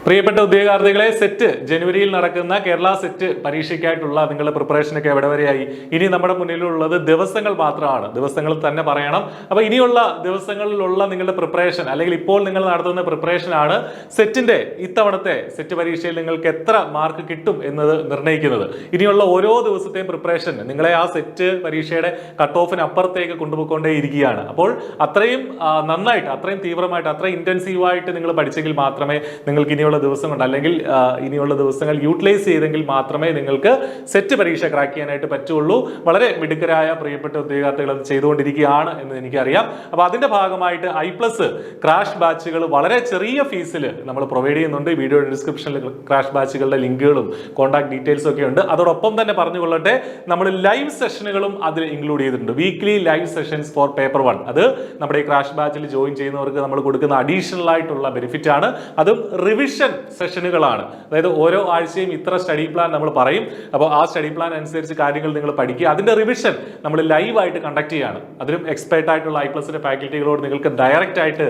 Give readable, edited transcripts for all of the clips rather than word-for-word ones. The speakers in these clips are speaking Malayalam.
പ്രിയപ്പെട്ട ഉദ്യോഗാർത്ഥികളെ, സെറ്റ് ജനുവരിയിൽ നടക്കുന്ന കേരള സെറ്റ് പരീക്ഷയ്ക്കായിട്ടുള്ള നിങ്ങളുടെ പ്രിപ്പറേഷനൊക്കെ എവിടെ വരെയായി? ഇനി നമ്മുടെ മുന്നിലുള്ളത് ദിവസങ്ങൾ മാത്രമാണ്. ദിവസങ്ങൾ തന്നെ പറയണം. അപ്പൊ ഇനിയുള്ള ദിവസങ്ങളിലുള്ള നിങ്ങളുടെ പ്രിപ്പറേഷൻ, അല്ലെങ്കിൽ ഇപ്പോൾ നിങ്ങൾ നടത്തുന്ന പ്രിപ്പറേഷൻ ആണ് സെറ്റിന്റെ ഇത്തവണത്തെ സെറ്റ് പരീക്ഷയിൽ നിങ്ങൾക്ക് എത്ര മാർക്ക് കിട്ടും എന്നത് നിർണ്ണയിക്കുന്നത്. ഇനിയുള്ള ഓരോ ദിവസത്തെയും പ്രിപ്പറേഷൻ നിങ്ങളെ ആ സെറ്റ് പരീക്ഷയുടെ കട്ട് ഓഫിന് അപ്പുറത്തേക്ക് കൊണ്ടുപോയിക്കൊണ്ടേ ഇരിക്കുകയാണ്. അപ്പോൾ അത്രയും നന്നായിട്ട്, അത്രയും തീവ്രമായിട്ട്, അത്രയും ഇന്റൻസീവായിട്ട് നിങ്ങൾ പഠിച്ചെങ്കിൽ മാത്രമേ നിങ്ങൾക്ക് ഇനിയുള്ള ദിവസം കൊണ്ട്, അല്ലെങ്കിൽ ഇനിയുള്ള ദിവസങ്ങൾ യൂട്ടിലൈസ് ചെയ്തെങ്കിൽ മാത്രമേ നിങ്ങൾക്ക് സെറ്റ് പരീക്ഷ ക്രാക്ക് ചെയ്യാനായിട്ട് പറ്റുള്ളൂ. വളരെ മിടുക്കരായ പ്രിയപ്പെട്ട ഉദ്യോഗാർത്ഥികൾ അത് ചെയ്തുകൊണ്ടിരിക്കുകയാണ് എന്ന് എനിക്കറിയാം. അപ്പോൾ അതിന്റെ ഭാഗമായിട്ട് I+ ക്രാഷ് ബാച്ചുകൾ വളരെ ചെറിയ ഫീസിൽ നമ്മൾ പ്രൊവൈഡ് ചെയ്യുന്നുണ്ട്. വീഡിയോ ഡിസ്ക്രിപ്ഷനിൽ ക്രാഷ് ബാച്ചുകളുടെ ലിങ്കുകളും കോൺടാക്ട് ഡീറ്റെയിൽസും ഒക്കെ ഉണ്ട്. അതോടൊപ്പം തന്നെ പറഞ്ഞുകൊള്ളട്ടെ, നമ്മൾ ലൈവ് സെഷനുകളും അതിൽ ഇൻക്ലൂഡ് ചെയ്തിട്ടുണ്ട്. Weekly live sessions for paper 1. അത് നമ്മുടെ ഈ ക്രാഷ് ബാച്ചിൽ ജോയിൻ ചെയ്യുന്നവർക്ക് നമ്മൾ കൊടുക്കുന്ന അഡീഷണൽ ആയിട്ടുള്ള ബെനിഫിറ്റ് ആണ്. അതും റിവിഷൻ സെഷനുകളാണ്. അതായത് ഓരോ ആഴ്ചയും ഇത്ര സ്റ്റഡി പ്ലാൻ നമ്മൾ പറയും. അപ്പോൾ ആ സ്റ്റഡി പ്ലാൻ അനുസരിച്ച് കാര്യങ്ങൾ നിങ്ങൾ പഠിക്കുക. അതിന്റെ റിവിഷൻ നമ്മൾ ലൈവായിട്ട് കണ്ടക്ട് ചെയ്യാണ്. അതിലും എക്സ്പെർട്ട് ആയിട്ടുള്ള I+ന്റെ ഫാക്കൽറ്റികളോട് നിങ്ങൾക്ക് ഡയറക്റ്റ് ആയിട്ട്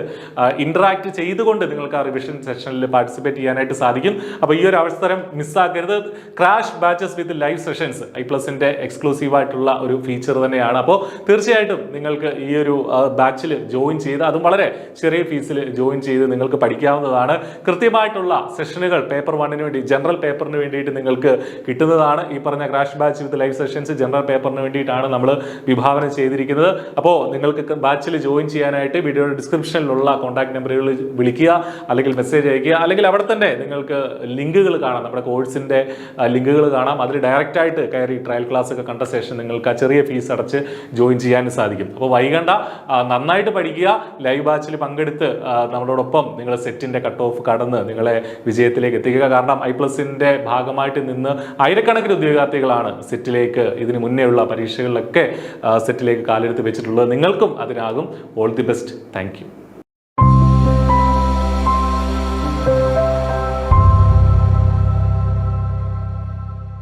ഇന്ററാക്ട് ചെയ്തുകൊണ്ട് നിങ്ങൾക്ക് ആ റിവിഷൻ സെഷനിൽ പാർട്ടിസിപ്പേറ്റ് ചെയ്യാനായിട്ട് സാധിക്കും. അപ്പോൾ ഈ ഒരു അവസരം മിസ്സാക്കരുത്. Crash batches with live sessions I+ന്റെ എക്സ്ക്ലൂസീവ് ആയിട്ടുള്ള ഒരു ഫീച്ചർ തന്നെയാണ്. അപ്പോൾ തീർച്ചയായിട്ടും നിങ്ങൾക്ക് ഈ ഒരു ബാച്ചിൽ ജോയിൻ ചെയ്ത്, അതും വളരെ ചെറിയ ഫീസിൽ ജോയിൻ ചെയ്ത് നിങ്ങൾക്ക് പഠിക്കാവുന്നതാണ്. കൃത്യമായിട്ടുള്ള സെഷനുകൾ പേപ്പർ 1-ന് വേണ്ടി, ജനറൽ പേപ്പറിന് വേണ്ടിയിട്ട് നിങ്ങൾക്ക് കിട്ടുന്നതാണ്. ഈ പറഞ്ഞ crash batch with live sessions general പേപ്പറിന് വേണ്ടിയിട്ടാണ് നമ്മൾ വിഭാവനം ചെയ്തിരിക്കുന്നത്. അപ്പോൾ നിങ്ങൾക്ക് ബാച്ചിൽ ജോയിൻ ചെയ്യാനായിട്ട് വീഡിയോയുടെ ഡിസ്ക്രിപ്ഷനിലുള്ള കോൺടാക്ട് നമ്പറുകളിൽ വിളിക്കുക, അല്ലെങ്കിൽ മെസ്സേജ് അയക്കുക, അല്ലെങ്കിൽ അവിടെ തന്നെ നിങ്ങൾക്ക് ലിങ്കുകൾ കാണാം, നമ്മുടെ കോഴ്സിന്റെ ലിങ്കുകൾ കാണാം. അതിൽ ഡയറക്റ്റ് ആയിട്ട് കയറി ട്രയൽ ക്ലാസ് ഒക്കെ കണ്ട ശേഷം നിങ്ങൾക്ക് ആ ചെറിയ ഫീസ് അടച്ച് ജോയിൻ ചെയ്യാൻ സാധിക്കും. അപ്പോൾ വൈകണ്ട, നന്നായിട്ട് പഠിക്കുക. ലൈവ് ബാച്ചിൽ പങ്കെടുത്ത് നമ്മളോടൊപ്പം നിങ്ങൾ സെറ്റിന്റെ കട്ട് ഓഫ് കടന്ന് നിങ്ങളെ വിജയത്തിലേക്ക് എത്തിക്കുക. കാരണം I+ന്റെ ഭാഗമായിട്ട് നിന്ന് ആയിരക്കണക്കിന് ഉദ്യോഗാർത്ഥികളാണ് സെറ്റിലേക്ക്, ഇതിന് മുന്നേ ഉള്ള പരീക്ഷകളിലൊക്കെ സെറ്റിലേക്ക് കാലെടുത്ത് വെച്ചിട്ടുള്ളത്. നിങ്ങൾക്കും അതിനാകും. All the best. Thank U.